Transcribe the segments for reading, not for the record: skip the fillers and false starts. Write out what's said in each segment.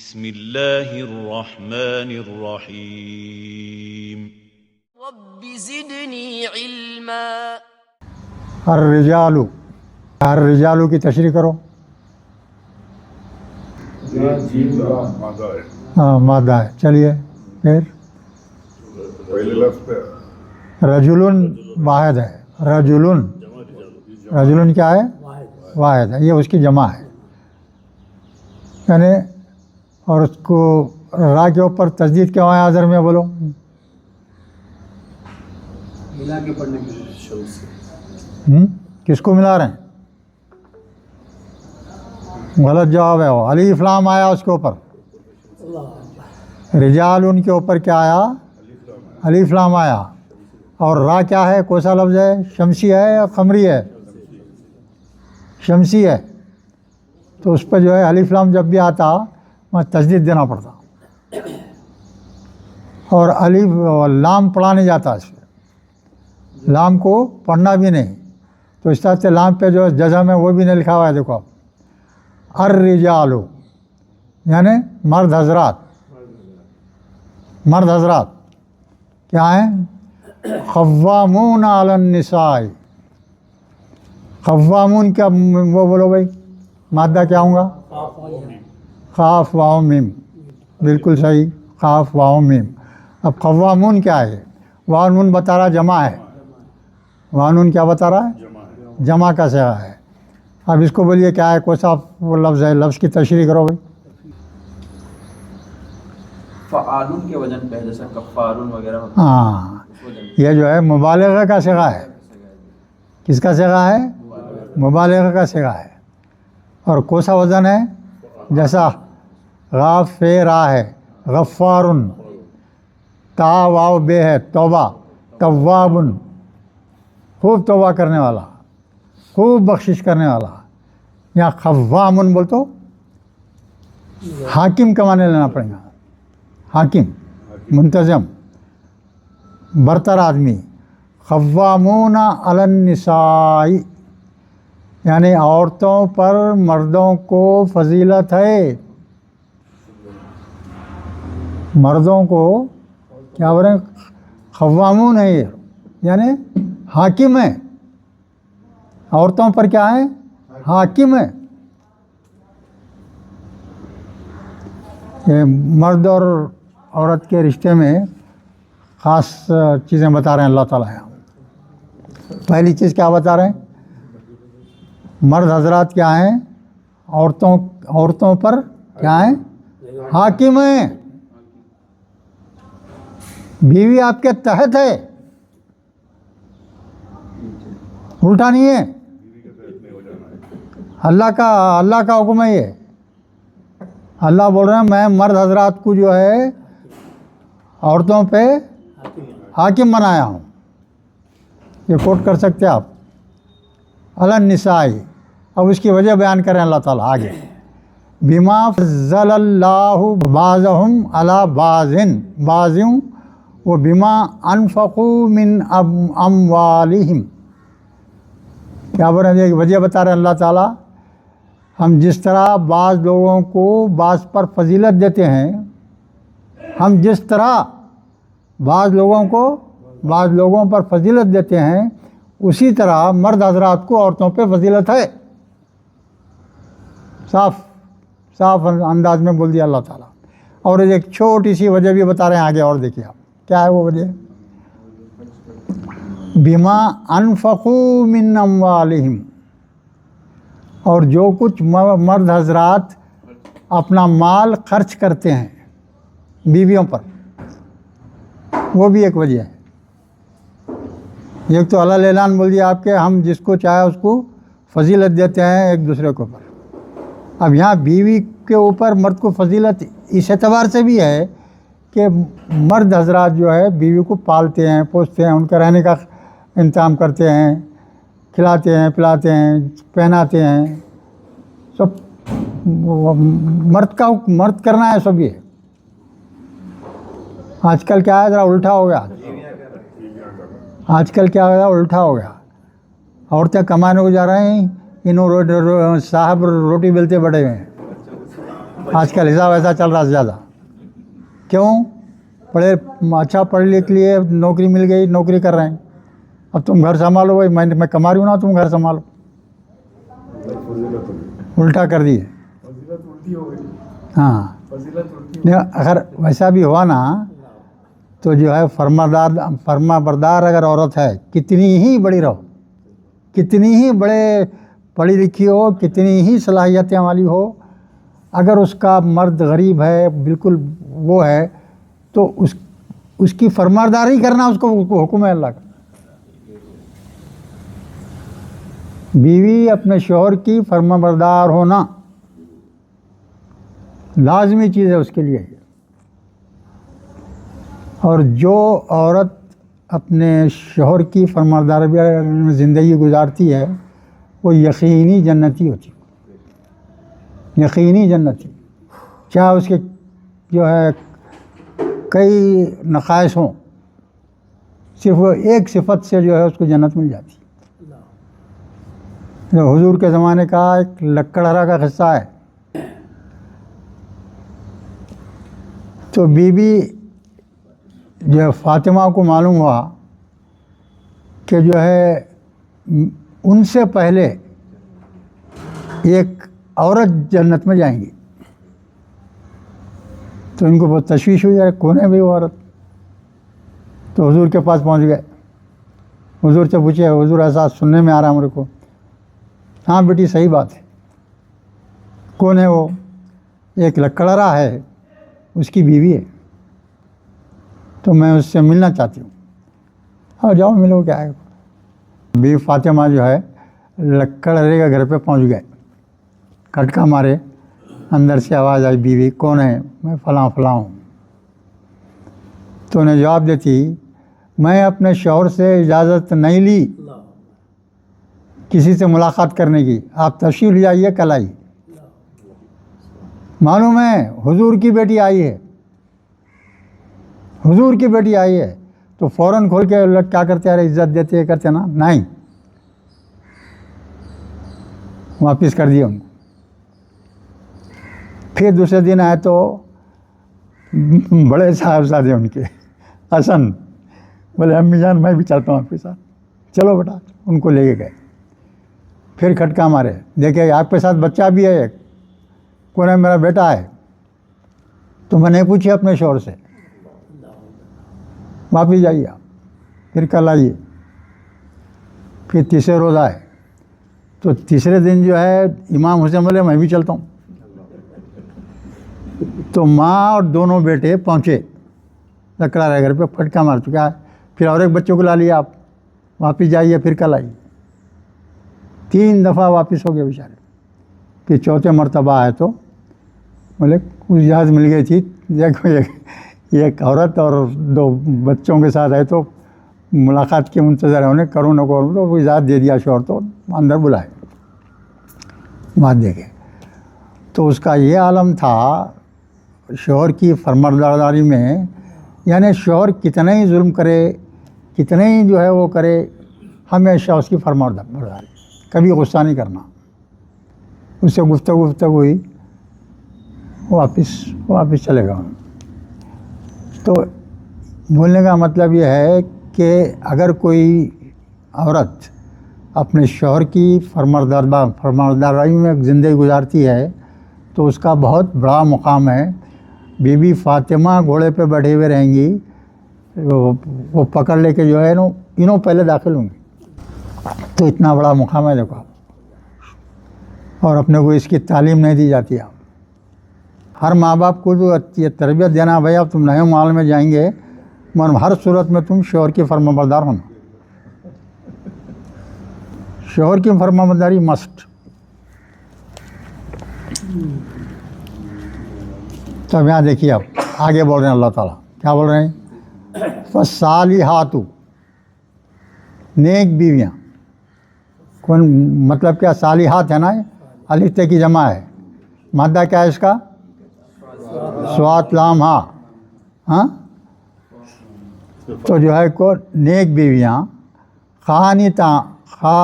بسم اللہ الرحمن الرحیم رب زدنی علما. الرجال کی تشریح کرو. ہاں مادہ ہے. چلیے پھر رجلن واحد ہے. رجلن کیا ہے؟ واحد ہے. یہ اس کی جمع ہے. یعنی اور اس کو را کے اوپر تجدید کیا ہے آذر میں بولو. ملا کے پڑھنے کی کس کو ملا رہے ہیں؟ غلط جواب ہے. وہ الف لام آیا اس کے اوپر. رجال ان کے اوپر کیا آیا؟ الف لام آیا. اور را کیا ہے؟ کون سا لفظ ہے؟ شمسی ہے یا قمری ہے؟ شمسی ہے. تو اس پہ جو ہے الف لام جب بھی آتا وہاں تجدید دینا پڑتا. اور الف لام پڑھا نہیں جاتا. اس پہ لام کو پڑھنا بھی نہیں. تو اس طرح سے لام پہ جو جزم ہے وہ بھی نہیں لکھا ہوا ہے. دیکھو آپ الرجال یعنی مرد حضرات کیا ہیں؟ قوامون علی النساء. قوامون کیا وہ بولو بھائی مادہ کیا ہوں گا؟ قاف واو میم. بالکل صحیح. قاف واو میم. اب قوامون کیا ہے؟ واو نون بتا رہا جمع ہے. واو نون کیا بتا رہا ہے؟ جمع کا صیغہ ہے. اب اس کو بولیے کیا ہے؟ کون سا وہ لفظ ہے؟ لفظ کی تشریح کرو بھائی. فعالون کے وزن پہ جیسا کفارون وغیرہ ہوتا ہاں یہ جو ہے مبالغہ کا صیغہ ہے. کس کا صیغہ ہے؟ مبالغہ کا صیغہ ہے. اور کون سا وزن ہے؟ جیسا غاف را ہے غفارن. تا واو بے ہے توبہ. توابن خوب توبہ کرنے والا، خوب بخشش کرنے والا. یہاں خوامن بول تو حاکم کا معنی لینا پڑے گا. حاکم منتظم برتر آدمی. قوامون علی النساء یعنی عورتوں پر مردوں کو فضیلت ہے. مردوں کو کیا بولیں؟ قوامون ہے یہ یعنی حاکم ہے. عورتوں پر کیا ہے؟ حاکم ہے. یہ مرد اور عورت کے رشتے میں خاص چیزیں بتا رہے ہیں اللہ تعالیٰ. پہلی چیز کیا بتا رہے ہیں؟ مرد حضرات کیا ہیں؟ عورتوں پر کیا ہیں؟ حاکم ہیں. بیوی آپ کے تحت ہے، الٹا نہیں ہے. اللہ کا حکم ہے یہ. اللہ بول رہے ہیں میں مرد حضرات کو جو ہے عورتوں پہ حاکم بنایا ہوں. یہ کوٹ کر سکتے آپ علی النساء. اب اس کی وجہ بیان کریں اللہ تعالیٰ آگے. بما فضل اللہ بعضهم علی بعض و بما انفقوا من اموالہم. کیا بول رہے ہیں؟ وجہ بتا رہے ہیں اللہ تعالیٰ ہم جس طرح بعض لوگوں کو بعض پر فضیلت دیتے ہیں، ہم جس طرح بعض لوگوں پر فضیلت دیتے ہیں اسی طرح مرد حضرات کو عورتوں پہ فضیلت ہے. صاف انداز میں بول دیا اللہ تعالیٰ. اور ایک چھوٹی سی وجہ بھی بتا رہے ہیں آگے. اور دیکھیے آپ کیا ہے وہ وجہ. بما انفقوا من اموالہم اور جو کچھ مرد حضرات اپنا مال خرچ کرتے ہیں بیویوں پر، وہ بھی ایک وجہ ہے. ایک تو اللہ اعلان بول دیا آپ کے ہم جس کو چاہے اس کو فضیلت دیتے ہیں ایک دوسرے کے اوپر. اب یہاں بیوی کے اوپر مرد کو فضیلت اس اعتبار سے بھی ہے کہ مرد حضرات جو ہے بیوی کو پالتے ہیں پوستے ہیں، ان کا رہنے کا انتظام کرتے ہیں، کھلاتے ہیں پلاتے ہیں پہناتے ہیں. سب مرد کرنا ہے سب. یہ آج کل کیا ہے ذرا الٹا ہو گیا. الٹا ہو گیا. عورتیں کمانے کو جا رہے ہیں، انہوں صاحب روٹی بیلتے بڑے ہوئے ہیں. آج کل حساب ایسا چل رہا ہے زیادہ. کیوں؟ اچھا پڑھ لکھ لیے, نوکری مل گئی, نوکری کر رہے ہیں, اب تم گھر سنبھالو. بھائی میں کما رہی ہوں نا, تم گھر سنبھالو. الٹا کر دیے. ہاں اگر ویسا بھی ہوا نا تو جو ہے فرما بردار اگر عورت ہے, کتنی ہی بڑی رہو, کتنی ہی بڑے پڑھی لکھی ہو, کتنی ہی صلاحیتیں والی ہو, اگر اس کا مرد غریب ہے, بالکل وہ ہے, تو اس کی فرمارداری کرنا اس کو حکم ہے اللہ کا. بیوی اپنے شوہر کی فرما بردار ہونا لازمی چیز ہے اس کے لیے. اور جو عورت اپنے شوہر کی فرمارداری میں زندگی گزارتی ہے وہ یقینی جنتی ہوتی, یقینی جنتی. چاہے اس کے جو ہے کئی نقائص ہوں, صرف وہ ایک صفت سے جو ہے اس کو جنت مل جاتی. حضور کے زمانے کا ایک لکڑہرا کا قصہ ہے. تو بی بی جو فاطمہ کو معلوم ہوا کہ جو ہے ان سے پہلے ایک عورت جنت میں جائیں گی, تو ان کو بہت تشویش ہوئی, ہے کون ہے بھائی وہ عورت. تو حضور کے پاس پہنچ گئے. حضور سے پوچھے, حضور ایسا سننے میں آ رہا میرے کو. ہاں بیٹی صحیح بات ہے. کون ہے وہ؟ ایک لکڑہرا ہے, اس کی بیوی ہے, تو میں اس سے ملنا چاہتی ہوں. ہاں جاؤ ملو, کیا ہے. بیوی فاطمہ جو ہے لکڑہرے کے گھر پہ پہنچ گئے. کھٹکا مارے, اندر سے آواز آئی, بیوی کون ہے؟ میں فلاں فلاں ہوں. تو انہیں جواب دیتی, میں اپنے شوہر سے اجازت نہیں لی کسی سے ملاقات کرنے کی, آپ تشریف لے جائیے, کل آئیے. معلوم ہے حضور کی بیٹی آئی ہے, حضور کی بیٹی آئی ہے, تو فوراً کھول کے لوگ کیا کرتے ہیں, عزت دیتے کرتے نا, نہیں, واپس کر دیا ان کو. پھر دوسرے دن آئے تو بڑے صاحبزادے ان کے حسن بولے, امی جان میں بھی چلتا ہوں آپ کے ساتھ. چلو بیٹا, ان کو لے کے گئے. پھر کھٹکا مارے, دیکھے آپ کے ساتھ بچہ بھی ہے ایک, کون ہے؟ میرا بیٹا ہے. تو میں نہیں پوچھی اپنے شوہر سے, واپس جائیے آپ, پھر کل آئیے. پھر تیسرے روز آئے, تو تیسرے دن جو ہے امام حسین بولے میں بھی چلتا ہوں. تو ماں اور دونوں بیٹے پہنچے لکڑہرے گھر پہ, پھٹکا مار چکا ہے. پھر اور ایک بچوں کو لا لیا, آپ واپس جائیے, پھر کل آئیے. 3 دفعہ واپس ہو گئے بیچارے. پھر چوتھے مرتبہ آئے تو بولے کچھ اجازت مل گئی تھی, دیکھو ایک عورت اور 2 بچوں کے ساتھ آئے, تو ملاقات کے منتظر ہے, انہیں کروں نہ کروں, تو وہ اجازت دے دیا شوہر, تو اندر بلائے, بات دیکھے. تو اس کا یہ عالم تھا شوہر کی فرمانبرداری میں, یعنی شوہر کتنا ہی ظلم کرے, کتنے ہی جو ہے وہ کرے, ہمیشہ اس کی فرمانبرداری, کبھی غصہ نہیں کرنا. اس سے گفتگو ہوئی, واپس چلے گا. تو بولنے کا مطلب یہ ہے کہ اگر کوئی عورت اپنے شوہر کی فرمانبرداری میں زندگی گزارتی ہے تو اس کا بہت بڑا مقام ہے. بی بی فاطمہ گھوڑے پہ بیٹھے ہوئے رہیں گی, وہ پکڑ لے کے جو ہے نا انہوں پہلے داخل ہوں گی. تو اتنا بڑا مقام ہے دیکھو. اور اپنے کو اس کی تعلیم نہیں دی جاتی. آپ ہر ماں باپ کو جو یہ تربیت دینا, بھائی اب تم نئے ماحول میں جائیں گے, مگر ہر صورت میں تم شوہر کی فرمانبردار ہونا, شوہر کی فرمانبرداری مسٹ. تو یہاں دیکھیے, آپ آگے بول رہے ہیں اللہ تعالیٰ کیا بول رہے ہیں, فالصالحات, نیک بیویاں. کون مطلب کیا؟ صالحات ہے نا, الف تے کی جمع ہے, مادہ کیا ہے اس کا؟ سوات لام ہا. ہاں, تو جو ہے کو نیک بیویاں, قانتاتن,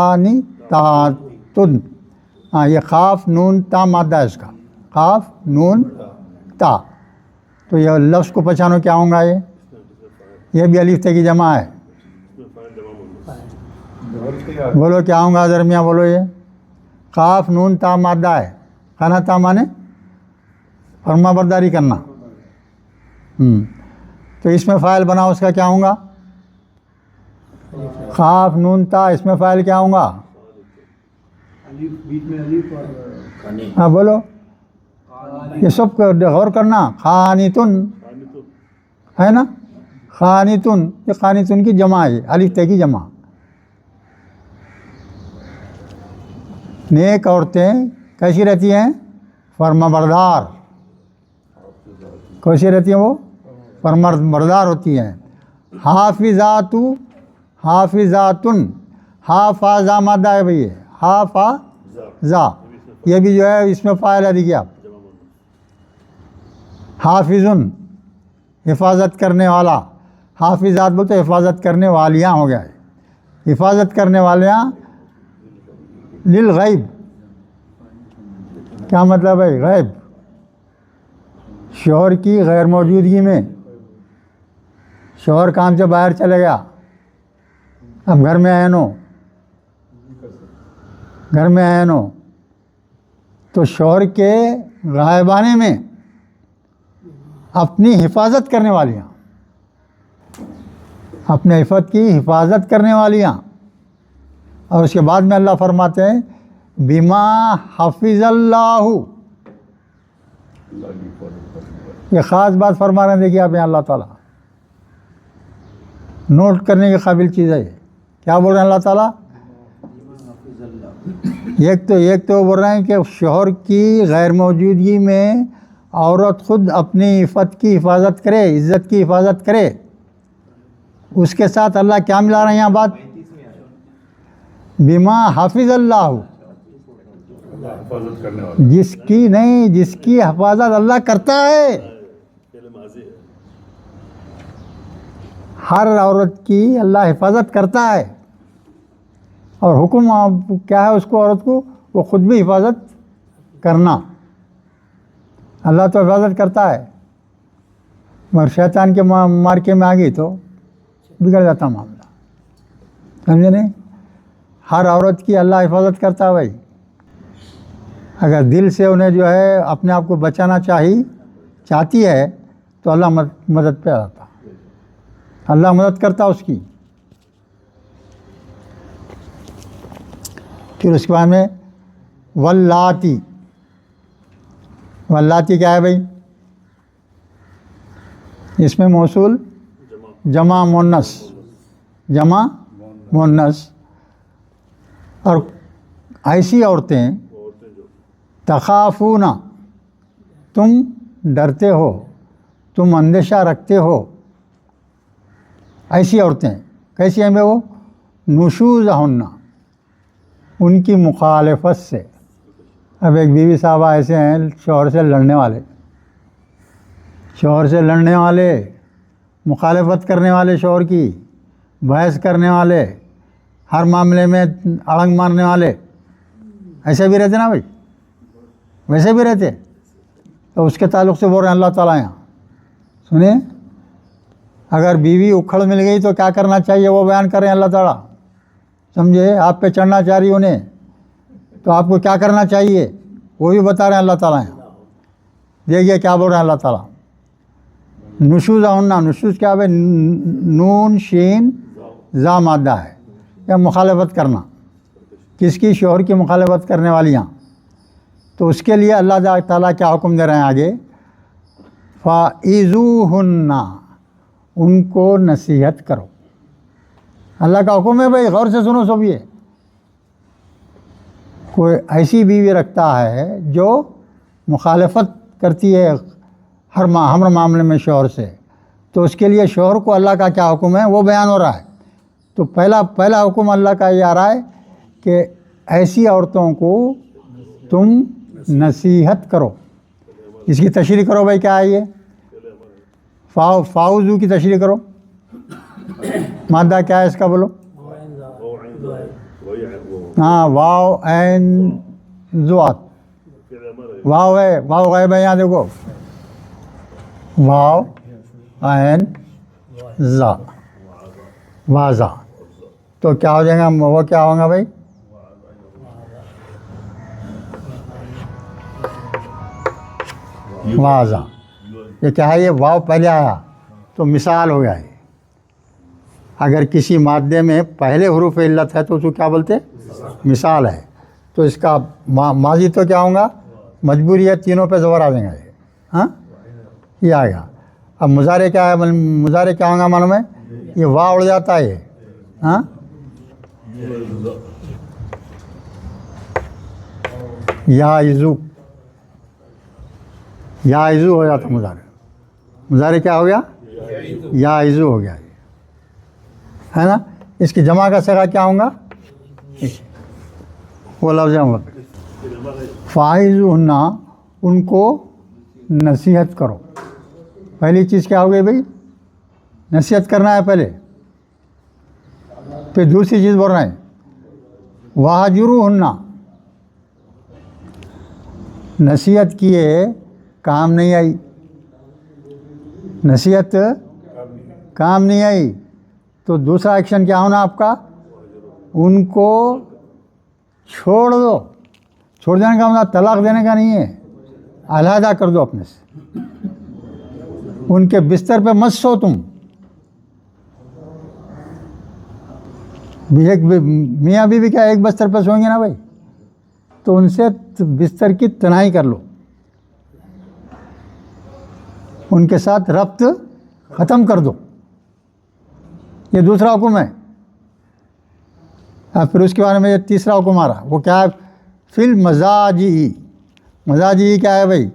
ہاں یہ قاف نون تا مادہ ہے اس کا, قاف نون تا. تو یہ لفظ کو پہچانو کیا ہوں گا؟ یہ بھی الف تے کی جمع ہے. بولو کیا ہوں گا درمیاں؟ بولو یہ قاف نون تا مادہ ہے. کھانا تا مانے فرما برداری کرنا. تو اس میں فاعل بنا اس کا کیا ہوں گا؟ قاف نون تا. اس میں فاعل کیا ہوں گا؟ ہاں بولو. یہ سب غور کرنا. خانتن ہے نا؟ خانتن. یہ خانتن کی جمع ہے. الف تے کی جمع. نیک عورتیں کیسی رہتی ہیں؟ فرما بردار. کیسی رہتی ہیں؟ وہ فرما بردار ہوتی ہیں. حافظات حافظاتن. حافظہ مادہ ہے بھئی. حافظہ یہ بھی جو ہے اس میں فاعل ہے. دیکھیے آپ حافظن حفاظت کرنے والا. حافظات بولتے حفاظت کرنے والیاں ہو گیا ہے. حفاظت کرنے والیاں للغیب. کیا مطلب ہے؟ غیب شوہر کی غیر موجودگی میں. شوہر کام سے باہر چلے گیا, اب گھر میں عین ہو تو شوہر کے غائبانے میں اپنی حفاظت کرنے والیاں, اپنے عفت کی حفاظت کرنے والیاں. اور اس کے بعد میں اللہ فرماتے ہیں بما حفظ اللہ. یہ خاص بات فرما رہے ہیں. دیکھیے آپ یہاں اللہ تعالیٰ نوٹ کرنے کے قابل چیز ہے. کیا بول رہے ہیں اللہ تعالیٰ؟ ایک تو بول رہے ہیں کہ شوہر کی غیر موجودگی میں عورت خود اپنی عفت کی حفاظت کرے, عزت کی حفاظت کرے. اس کے ساتھ اللہ کیا ملا رہے ہیں یہاں بات؟ بما حافظ اللہ. جس کی حفاظت اللہ کرتا ہے. ہر عورت کی اللہ حفاظت کرتا ہے. اور حکم کیا ہے اس کو؟ عورت کو وہ خود بھی حفاظت کرنا. اللہ تو حفاظت کرتا ہے مگر شیطان کے مارکے میں آ گئی تو بگڑ جاتا معاملہ. سمجھے نہیں؟ ہر عورت کی اللہ حفاظت کرتا ہے بھائی. اگر دل سے انہیں جو ہے اپنے آپ کو بچانا چاہتی ہے تو اللہ مدد پہ آتا. اللہ مدد کرتا اس کی. پھر اس کے بعد میں واللاتی. واللاتی کیا ہے بھائی؟ اس میں موصول جمع مونس. اور ایسی عورتیں تخافون تم ڈرتے ہو, تم اندیشہ رکھتے ہو. ایسی عورتیں کیسی ہیں وہ؟ نشوزہن ان کی مخالفت سے. اب ایک بیوی صاحبہ ایسے ہیں شوہر سے لڑنے والے, مخالفت کرنے والے, شوہر کی بحث کرنے والے, ہر معاملے میں اڑنگ مارنے والے. ایسے بھی رہتے نا بھائی, ویسے بھی رہتے. تو اس کے تعلق سے بول رہے ہیں اللہ تعالیٰ یہاں. سنیں, اگر بیوی اکھڑ مل گئی تو کیا کرنا چاہیے وہ بیان کر رہے ہیں اللہ تعالیٰ. سمجھے؟ آپ پہ چڑھنا چاہ رہی انہیں تو آپ کو کیا کرنا چاہیے وہ بھی بتا رہے ہیں اللہ تعالیٰ یہاں. دیکھیے کیا بول رہے ہیں اللہ تعالیٰ. نشوزہن. نشوز کیا ہے؟ نون شین زا مادہ ہے. یا مخالفت کرنا. کس کی؟ شوہر کی مخالفت کرنے والیاں. تو اس کے لیے اللہ تعالیٰ کیا حکم دے رہے ہیں آگے؟ فَإِذُوهُنَّ ان کو نصیحت کرو. اللہ کا حکم ہے بھائی, غور سے سنو سب. یہ کوئی ایسی بیوی رکھتا ہے جو مخالفت کرتی ہے ہر معاملے میں شوہر سے, تو اس کے لیے شوہر کو اللہ کا کیا حکم ہے وہ بیان ہو رہا ہے. تو پہلا حکم اللہ کا یہ آ رہا ہے کہ ایسی عورتوں کو تم نصیحت کرو. اس کی تشریح کرو بھائی. کیا ہے یہ؟ فاؤزو کی تشریح کرو. مادہ کیا ہے اس کا؟ بولو. ہاں, واو عین زوات. واو ہے, واو غائب ہے یہاں دیکھو, واو عین زا, واضح. تو کیا ہو جائے گا, وہ کیا ہوگا بھائی, واضح. یہ کیا ہے, یہ واو پہلے آیا تو مثال ہو گیا ہے. اگر کسی مادے میں پہلے حروف علت ہے تو اس کو کیا بولتے, مثال ہے. تو اس کا ماضی تو کیا ہوگا, مجبوری ہے, تینوں پہ زبر آ جائیں گا یہ. ہاں یہ آئے گا. اب مضارع کیا ہے, مضارع کیا ہوگا معلوم ہے, یہ واو اڑ جاتا ہے. ہاں یا عزو, یا عزو ہو جاتا مضارع. مضارع کیا ہو گیا, یا عزو ہو گیا ہے نا. اس کی جمع کا صیغہ کیا ہوگا, وہ لفظ ہوگا فاعظوہن, ان کو نصیحت کرو. پہلی چیز کیا ہو گئی بھائی, نصیحت کرنا ہے پہلے. پھر دوسری چیز بول رہے ہیں وہجروہن, نصیحت کیے کام نہیں آئی, نصیحت کام نہیں آئی تو دوسرا ایکشن کیا ہونا آپ کا, ان کو چھوڑ دو. چھوڑ دینے کا مطلب طلاق دینے کا نہیں ہے, علیحدہ کر دو اپنے سے. ان کے بستر پہ مت سو تم. ایک میاں بیوی کیا ایک بستر پہ سوئیں گے نا بھائی, تو ان سے بستر کی تنہائی کر لو, ان کے ساتھ ربط ختم کر دو. یہ دوسرا حکم ہے. پھر اس کے بارے میں یہ تیسرا حکم آ رہا, وہ کیا ہے, فی المضاجع. مضاجع کیا ہے بھائی,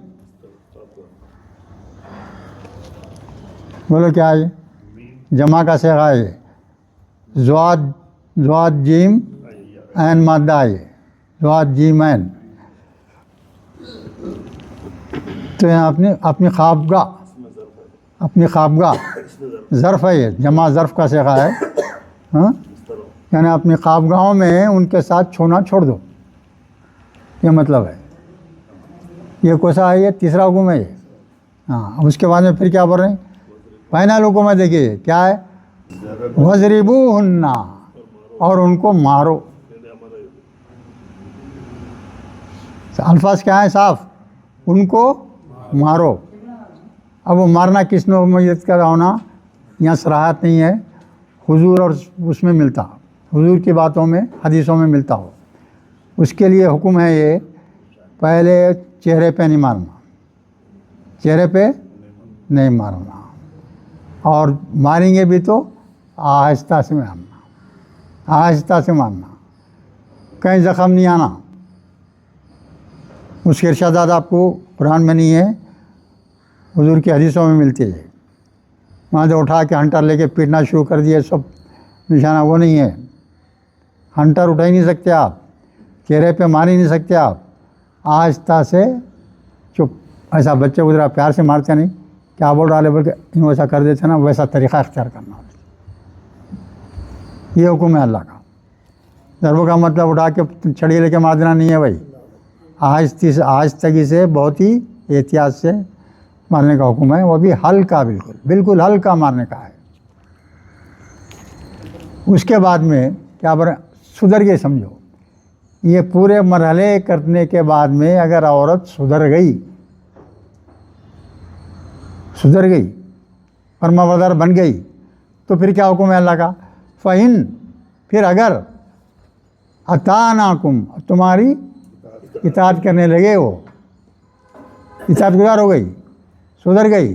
بولو کیا ہے, جمع کا صیغہ ہے, زواد جیم عین مادہ ہے, زواد جیم عین. تو یہاں اپنی خوابگاہ, اپنی خوابگاہ ظرف ہے, یہ جمع ظرف کا صیغہ ہے. ہاں یعنی اپنی خوابگاہوں میں ان کے ساتھ چھونا چھوڑ دو, یہ مطلب ہے. یہ کوسا ہے, یہ تیسرا حکم ہے یہ. ہاں اس کے بعد میں پھر کیا بول رہے ہیں, فائنل حکم ہے, دیکھیے کیا ہے, وَضْرِبُوهُنَّ, اور ان کو مارو. الفاظ کیا ہیں صاف, ان کو مارو. اب وہ مارنا کس نوعیت کا ہونا یہاں صراحت نہیں ہے, حضور اور اس میں ملتا, حضور کی باتوں میں حدیثوں میں ملتا ہو. اس کے لیے حکم ہے یہ, پہلے چہرے پہ نہیں مارنا, چہرے پہ نہیں مارنا, اور ماریں گے بھی تو آہستہ سے مارنا, آہستہ سے مارنا, کہیں زخم نہیں آنا. اس کے ارشادات آپ کو قرآن میں نہیں ہے, حضور کی حدیثوں میں ملتی ہے. وہاں سے اٹھا کے ہنٹر لے کے پیٹنا شروع کر دیے سب نشانہ, وہ نہیں ہے. ہنٹر اٹھا ہی نہیں سکتے آپ, چہرے پہ مار ہی نہیں سکتے آپ. آہستہ سے چپ, ایسا بچے کو ذرا پیار سے مارتے نہیں, کیا بول رہا ہے بول کے ویسا کر دیتے نا, ویسا طریقہ اختیار کرنا. یہ حکم ہے اللہ کا. ضربوں کا مطلب اٹھا کے چھڑی لے کے مار دینا نہیں ہے بھائی, آہستگی سے بہت ہی احتیاط سے مارنے کا حکم ہے, وہ بھی ہلکا, بالکل ہلکا مارنے کا ہے. اس کے بعد میں کیا بولے, سدھر گئی. سمجھو یہ پورے مرحلے کرنے کے بعد میں اگر عورت سدھر گئی فرمانبردار بن گئی تو پھر کیا حکم ہے اللہ کا, فَإِن, پھر اگر اطعناکم, تمہاری اطاعت کرنے لگے, وہ اطاعت گزار ہو گئی, سدھر گئی,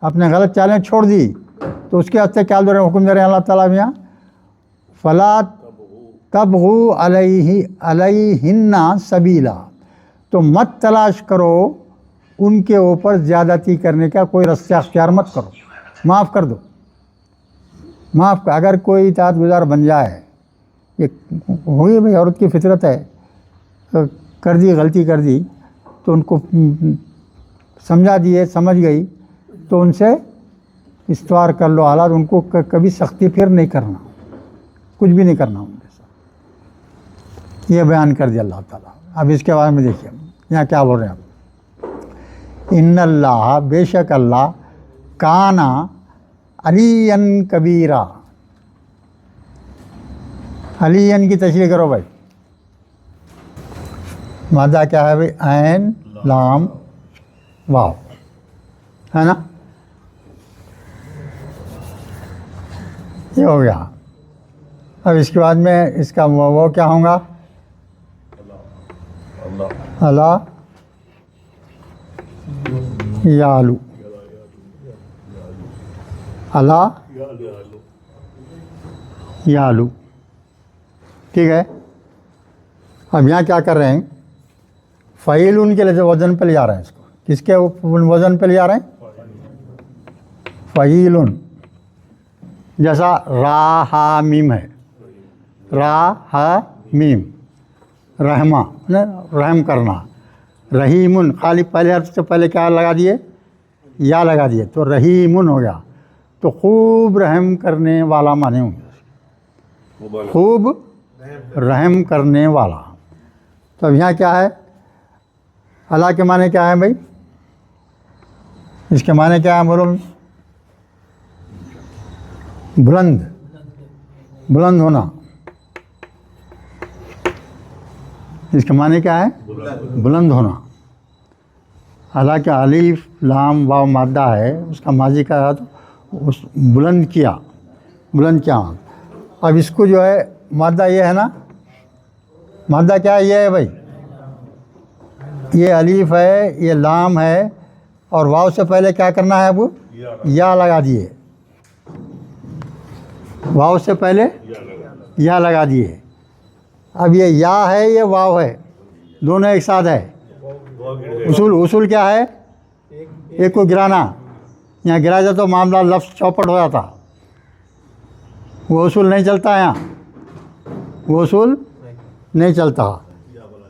اپنے غلط چالیں چھوڑ دی, تو اس کے واسطے کیا دے رہے ہیں, حکم دے رہے ہیں اللہ تعالیٰ یہاں, فلا تبغوا علیہن سبیلا, تو مت تلاش کرو ان کے اوپر زیادتی کرنے کا کوئی رستہ اختیار مت کرو, معاف کر دو. معاف, اگر کوئی اطاعت گزار بن جائے, یہ ہوئی بھائی عورت کی فطرت ہے, کر دی غلطی کر دی, تو ان کو سمجھا دیے, سمجھ گئی تو ان سے استوار کر لو حالات. ان کو کبھی سختی پھر نہیں کرنا, کچھ بھی نہیں کرنا ان کے ساتھ. یہ بیان کر دیا اللہ تعالیٰ. اب اس کے بارے میں دیکھیے یہاں کیا بول رہے ہیں آپ. ان اللہ بے شک اللہ کانا علین کبیرہ. علین کی تشریح کرو بھائی. مادہ کیا ہے بھائی؟ عین لام واو ہے نا. یہ ہو گیا. اب اس کے بعد میں اس کا وہ کیا ہوں گا؟ اللہ یعلو. اللہ یعلو. ٹھیک ہے. اب یہاں کیا کر رہے ہیں؟ فعیل ان کے لیے وزن پہ لے جا رہے ہیں. اس کو کس کے وزن پہ لے جا رہے ہیں؟ فعیل. جیسا را ہا میم ہے. را ہا میم رحمہ رحم کرنا. رحیمن خالی پہلے حرف سے پہلے کیا لگا دیے؟ یا لگا دیے تو رحیمن ہو گیا. تو خوب رحم کرنے والا مانے ہوں گے. خوب رحم کرنے والا. تو اب یہاں کیا ہے؟ اللہ کے معنی کیا ہے بھائی؟ اس کے معنی کیا ہے بولو؟ بلند. بلند ہونا. اس کے معنی کیا ہے؟ بلند ہونا. اللہ کا الف لام واو مادہ ہے. اس کا ماضی کا ہے تو اس بلند کیا. بلند کیا. اب اس کو جو ہے مادہ یہ ہے نا. مادہ کیا ہے؟ یہ ہے بھائی. یہ الف ہے, یہ لام ہے, اور واو سے پہلے کیا کرنا ہے؟ اب یا لگا دیے. واو سے پہلے یا لگا دیے. اب یہ یا ہے, یہ واو ہے, دونوں ایک ساتھ ہے. اصول کیا ہے؟ ایک کو گرانا. یہاں گرا جائے تو معاملہ لفظ چوپٹ ہو جاتا. وہ اصول نہیں چلتا یہاں. وہ اصول نہیں چلتا.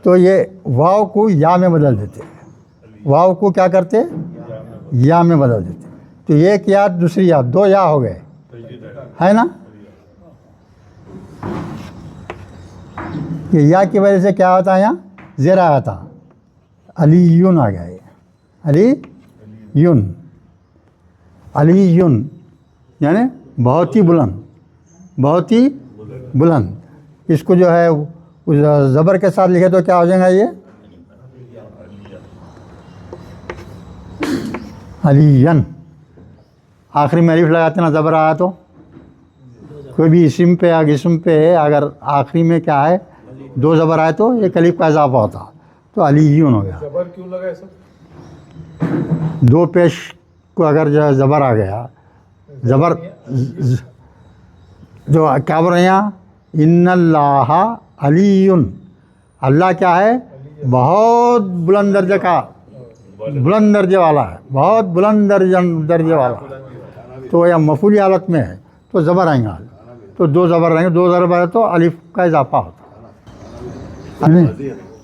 تو یہ واو کو یا میں بدل دیتے. واو کو کیا کرتے؟ یا میں بدل دیتے. تو ایک یا دوسری یا, دو یا ہو گئے ہے نا. یہ یا کی وجہ سے کیا ہوتا ہے؟ یہاں زیر آیا تھا, علیون آ گیا. یہ علیون. علیون یعنی بہت ہی بلند. بہت ہی بلند. اس کو جو ہے زبر کے ساتھ لکھے تو کیا ہو جائے گا؟ یہ علین. آخری میں الف لگاتے نا زبر آیا تو. کوئی بھی اسم پہ اسم پہ اگر آخری میں کیا ہے دو زبر آئے تو ایک الف کا اضافہ ہوتا. تو علیون ہو گیا. زبر کیوں لگا ہے سر؟ دو پیش کو اگر جو ہے زبر آ گیا, زبر جو کیا بول رہے ہیں یہاں؟ ان اللہ علیون. اللہ کیا ہے؟ بہت بلند درجے کا, بلند درجے والا ہے. بہت بلند درجے والا. تو یا مفعولی حالت میں ہے تو زبر آئیں گا. تو دو زبر رہیں گے. دو زبر ہے تو الف کا اضافہ ہوتا.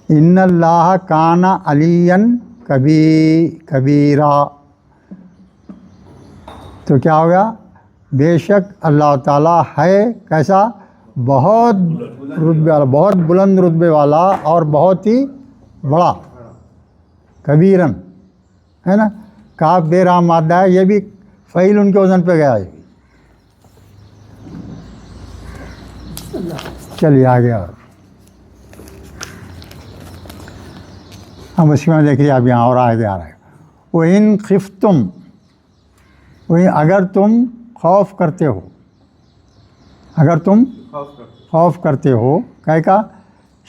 ان اللہ کان علین کبیرہ. تو کیا ہو گیا؟ بے شک اللہ تعالیٰ ہے کیسا؟ بہت رتبے والا, بہت بلند رتبے والا اور بہت ہی بڑا. کبیرن ہے نا. کاف بے رام مادہ ہے. یہ بھی فعیل ان کے وزن پہ گیا. چلیے آگے. اور ہم اس میں دیکھ لیے. اب یہاں اور آگے آ رہا ہے. وَإِن خِفْتُمْ, اگر تم خوف کرتے ہو. اگر تم خوف کرتے ہو کہے کا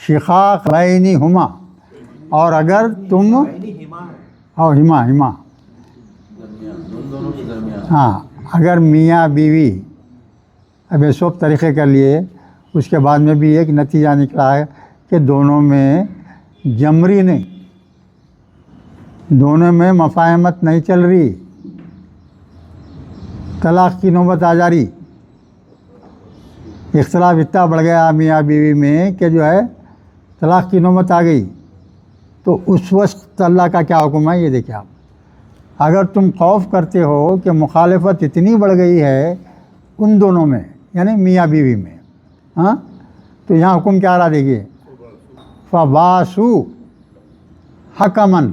شقاق بینہما, اور اگر تم ہما ہاں اگر میاں بیوی. اب یہ سب طریقے کر لیے. اس کے بعد میں بھی ایک نتیجہ نکلا ہے کہ دونوں میں جمری نہیں, دونوں میں مفاہمت نہیں چل رہی. طلاق کی نوبت آ جا رہی. اختلاف اتنا بڑھ گیا میاں بیوی میں کہ جو ہے طلاق کی نوبت آ گئی. تو اس وقت اللہ کا کیا حکم ہے یہ دیکھیں آپ. اگر تم خوف کرتے ہو کہ مخالفت اتنی بڑھ گئی ہے ان دونوں میں یعنی میاں بیوی میں, ہاں, تو یہاں حکم کیا رہا دیکھیے. فباسو حکمن,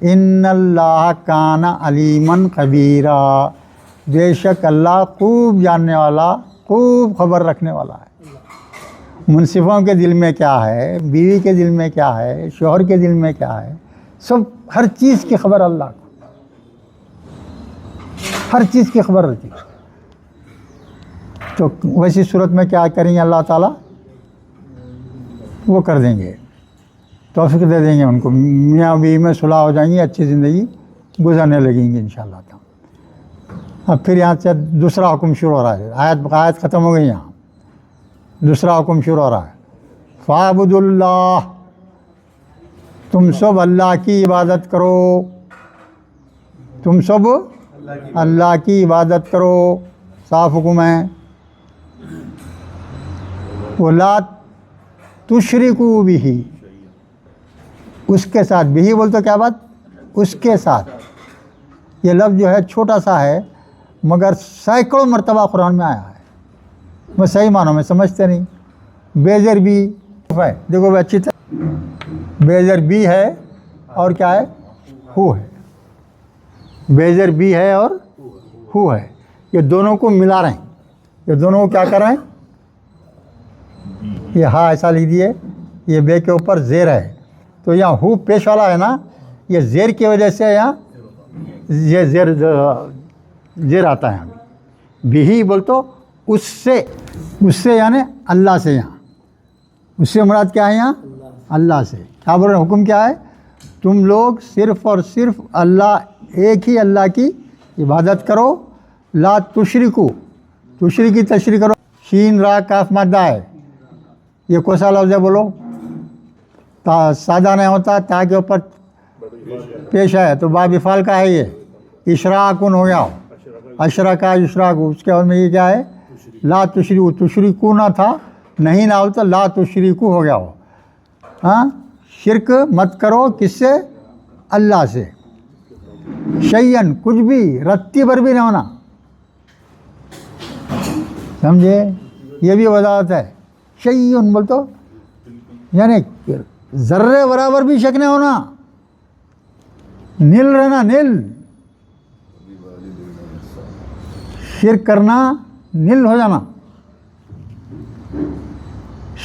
ان اللہ کان علیمن خبیرا، بے شک اللہ خوب جاننے والا، خوب خبر رکھنے والا ہے۔ منصفوں کے دل میں کیا ہے، بیوی کے دل میں کیا ہے، شوہر کے دل میں کیا ہے، سب ہر چیز کی خبر اللہ کو، ہر چیز کی خبر رہتی ہے۔ تو ویسی صورت میں کیا کریں گے اللہ تعالیٰ؟ وہ کر دیں گے، توفیق دے دیں گے ان کو، میاں بیوی میں صلح ہو جائیں گی، اچھی زندگی گزارنے لگیں گی انشاءاللہ تعالیٰ۔ اب پھر یہاں سے دوسرا حکم شروع ہو رہا ہے، آیت ختم ہو گئی، یہاں دوسرا حکم شروع ہو رہا ہے۔ فَاعْبُدُوا اللَّهَ، تم سب اللہ کی عبادت کرو، تم سب اللہ کی عبادت کرو، صاف حکم ہے۔ وَلَا تُشْرِكُوا بِهِ، اس کے ساتھ، بھی بول تو کیا بات، اس کے ساتھ، یہ لفظ جو ہے چھوٹا سا ہے مگر سینکڑوں مرتبہ قرآن میں آیا ہے، وہ صحیح معنوں میں سمجھتے نہیں۔ بیزر بھی ہے، دیکھو وہ اچھی طرح، بیزر بھی ہے اور کیا ہے، ہو ہے، بیزر بھی ہے اور ہو ہے، یہ دونوں کو ملا رہے ہیں، یہ دونوں کو کیا کر رہے ہیں، یہ ہاں ایسا لکھ دیے، یہ بے کے اوپر زیر ہے، تو یہاں ہو پیش والا ہے نا، یہ زیر کی وجہ سے یہاں یہ زیر آتا ہے، بھی بول تو اس سے یعنی اللہ سے، یہاں اس سے مراد کیا ہے، یہاں اللہ سے کیا بول رہے ہیں، حکم کیا ہے، تم لوگ صرف اور صرف اللہ، ایک ہی اللہ کی عبادت کرو، لا تشرکو، تشریکی تشریح کرو، شین را کاف مادہ ہے، یہ کون سا لفظ ہے بولو، سادہ نہیں ہوتا، تا کے اوپر پیش ہے تو باب افعال کا ہے، یہ اشراکن ہو گیا، اشرکا یشراک، اس کے بعد میں یہ کیا ہے، لا تشریکو، تشریکو نہ تھا، نہیں نہ ہو تو لا تشریکو ہو گیا ہو، ہاں، شرک مت کرو، کس سے، اللہ سے، شیئن کچھ بھی، رتی پر بھی نہ ہونا، سمجھے، یہ بھی وضاحت ہے، شیئن بول تو یعنی ذرے برابر بھی شک نہیں ہونا، نل رہنا، نل، شرک کرنا نل ہو جانا،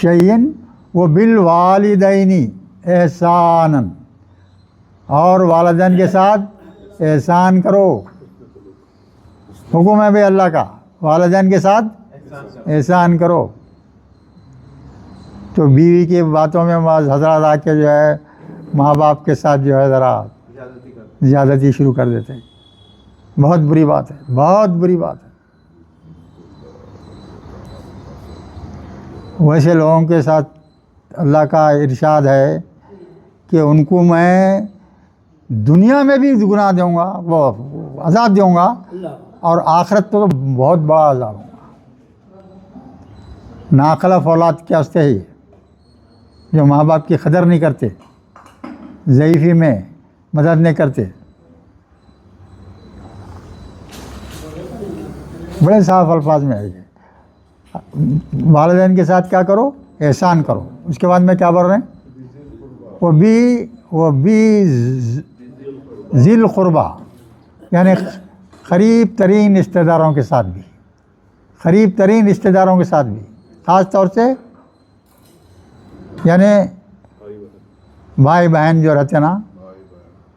شیئن وہ بالوالدینی احساناً، اور والدین کے ساتھ احسان کرو، حکم ہے بھائی اللہ کا، والدین کے ساتھ احسان کرو۔ تو بیوی کی باتوں میں بعض حضرات آ کے جو ہے ماں باپ کے ساتھ جو ہے ذرا زیادتی شروع کر دیتے ہیں، بہت بری بات ہے، بہت بری بات ہے۔ ویسے لوگوں کے ساتھ اللہ کا ارشاد ہے کہ ان کو میں دنیا میں بھی گناہ دوں گا، وہ عذاب دوں گا، اور آخرت تو بہت بڑا عذاب ہوگا۔ ناخلف اولاد کے واسطے ہی جو ماں باپ کی قدر نہیں کرتے، ضعیفی میں مدد نہیں کرتے، بڑے صاف الفاظ میں ہے یہ، والدین کے ساتھ کیا کرو، احسان کرو۔ اس کے بعد میں کیا بول رہے ہیں، وہ بھی ذی القربہ، یعنی قریب ترین رشتہ داروں کے ساتھ بھی، قریب ترین رشتہ داروں کے ساتھ بھی، خاص طور سے یعنی بھائی بہن جو رہتے نا،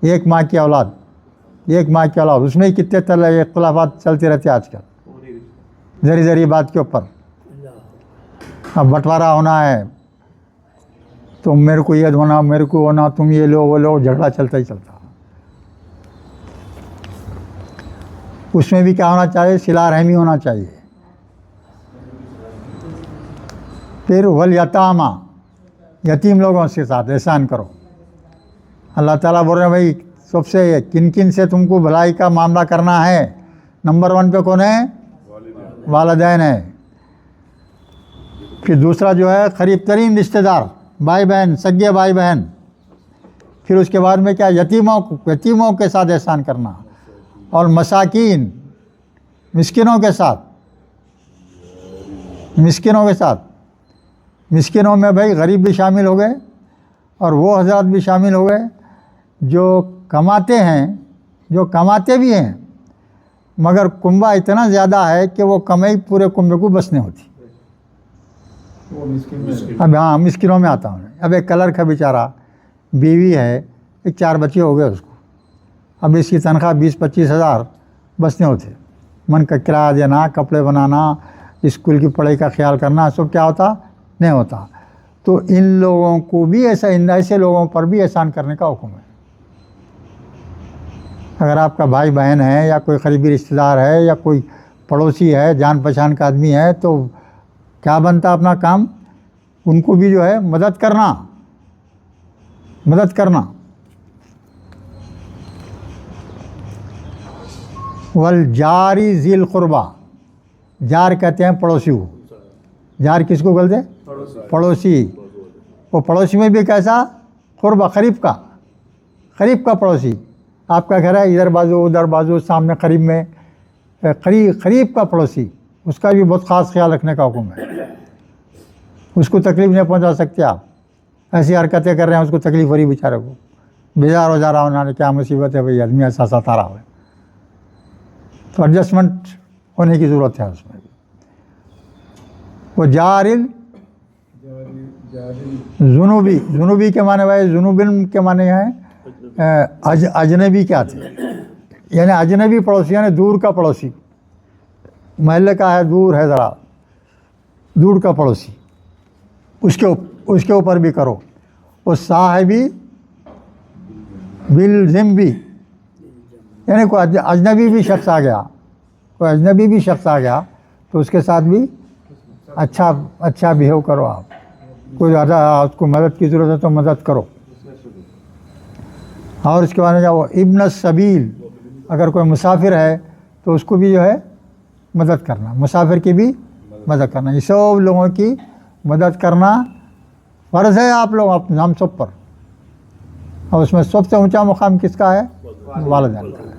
ایک ماں کی اولاد، ایک ماں کی اولاد، اس میں ہی کتنے طرح اختلافات چلتے رہتے آج کل، ذری بات کے اوپر، اب بٹوارا ہونا ہے تو میرے کو یہ ہونا، میرے کو ہونا، تم یہ لو وہ لو، جھگڑا چلتا ہی چلتا۔ اس میں بھی کیا ہونا چاہیے، صلہ رحمی ہونا چاہیے۔ پھر والیتامیٰ، یتیم لوگوں کے ساتھ احسان کرو۔ اللہ تعالیٰ بول رہے ہیں بھائی سب سے کن کن سے تم کو بھلائی کا معاملہ کرنا ہے، نمبر 1 پہ کون ہے، والدین ہے۔ پھر دوسرا جو ہے قریب ترین رشتہ دار، بھائی بہن، سگے بھائی بہن۔ پھر اس کے بعد میں کیا، یتیموں کے ساتھ احسان کرنا، اور مساکین، مسکینوں کے ساتھ، مسکینوں کے ساتھ، مسکینوں میں بھائی غریب بھی شامل ہو گئے، اور وہ حضرات بھی شامل ہو گئے جو کماتے ہیں، جو کماتے بھی ہیں، مگر کنبہ اتنا زیادہ ہے کہ وہ کمائی پورے کنبے کو بس نہیں ہوتی. وہ مسکین میں اب ہاں مسکینوں میں آتا ہوں. اب ایک کلرک ہے بیچارہ، بیوی ہے، ایک 4 بچے ہو گئے اس کو، اب اس کی تنخواہ 20-25 ہزار بس نہیں ہوتے. من کا کرایہ دینا، کپڑے بنانا، اسکول کی پڑھائی کا خیال کرنا، سب کیا ہوتا نہیں ہوتا. تو ان لوگوں کو بھی ایسے لوگوں پر بھی احسان کرنے کا حکم ہے. اگر آپ کا بھائی بہن ہے یا کوئی قریبی رشتہ دار ہے یا کوئی پڑوسی ہے، جان پہچان کا آدمی ہے، تو کیا بنتا اپنا کام؟ ان کو بھی جو ہے مدد کرنا. والجاری ذی القربہ، جار کہتے ہیں پڑوسی کو. جار کس کو بولتے؟ پڑوسی. وہ پڑوسی میں بھی کیسا؟ قربہ، قریب کا پڑوسی. آپ کا گھر ہے ادھر بازو ادھر بازو، سامنے قریب میں، قریب کا پڑوسی، اس کا بھی بہت خاص خیال رکھنے کا حکم ہے. اس کو تکلیف نہیں پہنچا سکتے آپ. ایسی حرکتیں کر رہے ہیں، اس کو تکلیف ہو رہی بیچارے کو، بیزار ہو جا رہا انہوں نے، کیا مصیبت ہے بھائی، آدمی ایسا ستا رہا ہے. تو ایڈجسٹمنٹ ہونے کی ضرورت ہے اس میں. وہ جنوبی کے معنی بھائی، جنوبن کے معنی ہیں اجنبی کیا تھے، یعنی اجنبی پڑوسی، یعنی دور کا پڑوسی. محلے کا ہے، دور ہے ذرا، دور کا پڑوسی، اس کے اوپر بھی کرو. وہ صاحبی بالذمبی، یعنی کوئی اجنبی بھی شخص آ گیا تو اس کے ساتھ بھی اچھا بیہیو کرو. آپ کوئی زیادہ اس کو مدد کی ضرورت ہے تو مدد کرو. اور اس کے بعد وہ ابن السبیل، اگر کوئی مسافر ہے تو اس کو بھی جو ہے مدد کرنا، مسافر کی بھی مدد کرنا. یہ سب لوگوں کی مدد کرنا فرض ہے آپ لوگ ہم سب پر. اور اس میں سب سے اونچا مقام کس کا ہے؟ والدین کا ہے.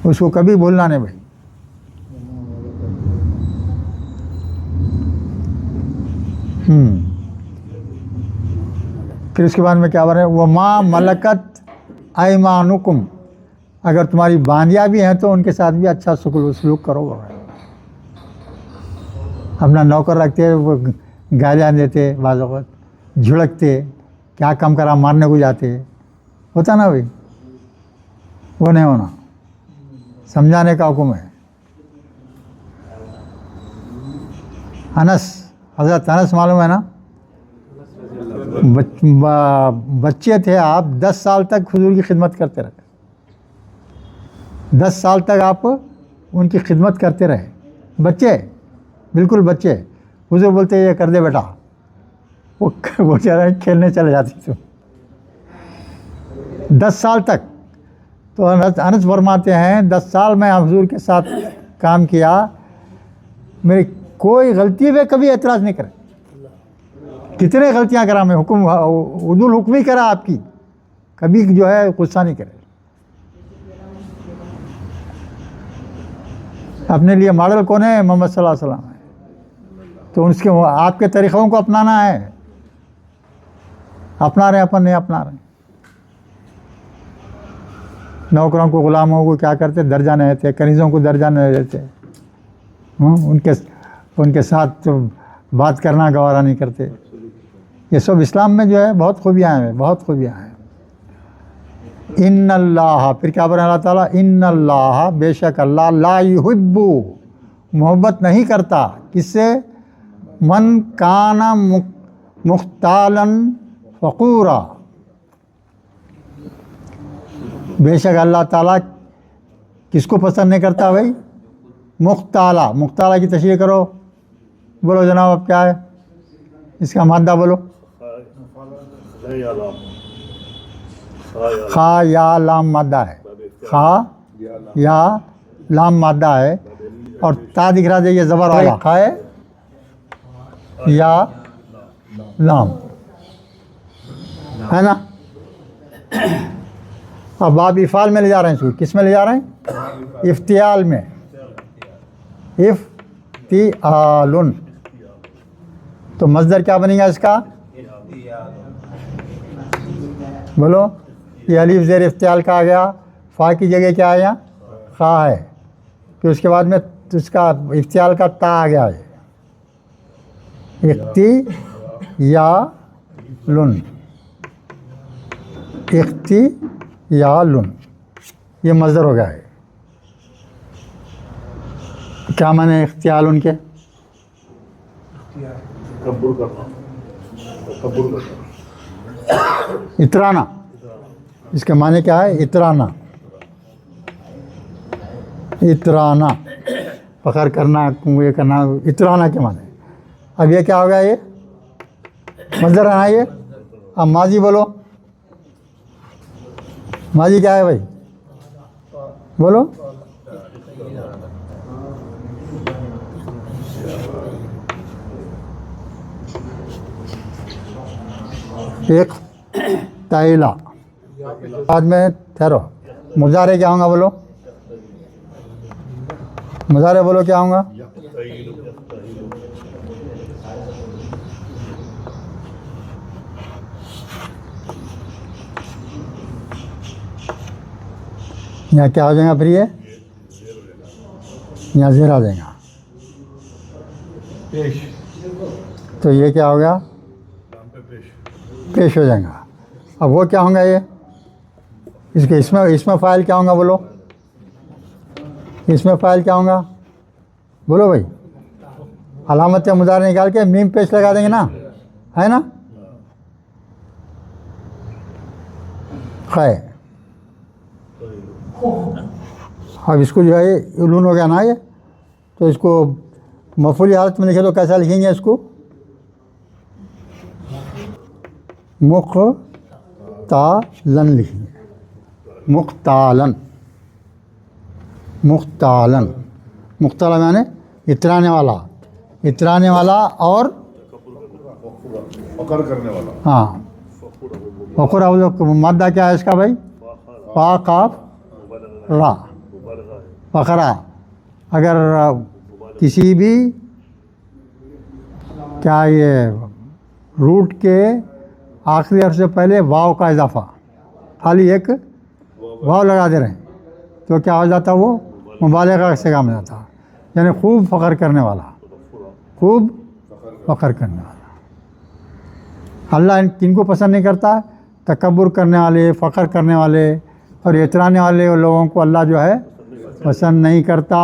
اس کو کبھی بھولنا نہیں بھائی. پھر اس کے بعد میں کیا بول رہے ہیں؟ وَمَا مَلَكَتْ أَيْمَانُكُمْ، اگر تمہاری باندیاں بھی ہیں تو ان کے ساتھ بھی اچھا سلوک کرو. اپنا نوکر رکھتے، وہ گالیاں دیتے، بعض اوقات جھڑکتے، کیا کام کرا مارنے کو جاتے، ہوتا نا بھائی، وہ نہیں ہونا. سمجھانے کا حکم ہے. حضرت انس معلوم ہے نا، بچے تھے آپ، 10 سال تک حضور کی خدمت کرتے رہے. 10 سال تک آپ ان کی خدمت کرتے رہے. بچے، بالکل بچے. حضور بولتے یہ کر دے بیٹا، وہ چاہ رہے کھیلنے چلے جاتے تھے 10 سال تک. تو انس فرماتے ہیں 10 سال میں حضور کے ساتھ کام کیا، میری کوئی غلطی پہ کبھی اعتراض نہیں کرے. کتنے غلطیاں کرا میں، عدول حکم ہی کرا آپ کی، کبھی جو ہے غصہ نہیں کرے. اپنے لیے ماڈل کون ہے؟ محمد صلی اللہ علیہ وسلم ہے. تو اس کے آپ کے طریقوں کو اپنانا ہے. اپنا رہے اپن نہیں اپنا رہے. نوکروں کو غلاموں کو کیا کرتے؟ درجہ نہیں دیتے، کنیزوں کو درجہ نہیں دیتے، ان کے ساتھ بات کرنا گوارا نہیں کرتے. یہ سب اسلام میں جو ہے بہت خوبیاں ہیں، بہت خوبیاں ہیں. ان اللہ، پھر کیا بولے اللہ تعالیٰ؟ ان اللہ، بے شک اللہ، لا یحب، محبت نہیں کرتا، کس سے؟ من کان مختالا فخورا. بے شک اللہ تعالیٰ کس کو پسند نہیں کرتا بھائی؟ مختالا. مختالا کی تشریح کرو، بولو جناب اب کیا ہے اس کا مادہ؟ بولو. خا یا لام مادہ ہے، خا یا لام مادہ ہے، اور تا دکھ رہا ہے یہ زبر والا، خا ہے یا لام ہے نا. اب آپ افعال میں لے جا رہے ہیں، اس کو کس میں لے جا رہے ہیں؟ افتعال میں. افتعال. تو مصدر کیا بنے گا اس کا؟ بولو. یہ الف زیر افتعال کا آ گیا، فا کی جگہ کیا ہے یہاں خا ہے، پھر اس کے بعد میں اس کا افتعال کا تا آ گیا ہے، اختیالن، اختیالن، یہ مصدر ہو گیا ہے۔ کیا معنی اختیالن کے؟ تکبر کرنا، تکبر کرنا، اترانا، اس کے معنی کیا ہے؟ اترانا، اترانا، فخر کرنا، یہ کرنا، اترانا کے معنی۔ اب یہ کیا ہو گیا؟ یہ مصدر ہے نا یہ۔ اب ماضی بولو، ماضی کیا ہے بھائی؟ بولو۔ ایک تائلا، بعد میں ٹھہرو، مضارع کیا ہوں گا بولو، مضارع بولو کیا ہوں گا؟ یہاں کیا ہو جائے گا پھر؟ یہ یہاں زیر آ جائے گا، پیش، تو یہ کیا ہو گیا؟ نام پہ پیش، پیش ہو جائے گا۔ اب وہ کیا ہوں گا؟ یہ اس کے اس میں فاعل کیا ہوں گا بولو، اس میں فاعل کیا ہوں گا بولو بھائی؟ علامت مضارع نکال کے میم پیش لگا دیں گے نا، ہے نا؟ خیر، اب اس کو جو ہے علون ہو گیا نا یہ، تو اس کو مفعولی حالت میں لکھے تو کیسا لکھیں گے اس کو؟ مختالن لکھیں گے، مختالن، مختالن، مختالن یعنی اترانے والا، اترانے والا اور فخر کرنے والا، ہاں، فخر مادہ کیا ہے اس کا بھائی؟ فا قاف را، فخرا۔ اگر کسی بھی کیا یہ روٹ کے آخری حرف سے پہلے واو کا اضافہ، خالی ایک واو لگا دے رہے ہیں تو کیا ہو جاتا؟ وہ مبالغہ سے کام جاتا، یعنی خوب فخر کرنے والا، خوب فخر کرنے والا۔ اللہ کن کو پسند نہیں کرتا؟ تکبر کرنے والے، فخر کرنے والے اور اترانے والے لوگوں کو اللہ جو ہے پسند نہیں کرتا۔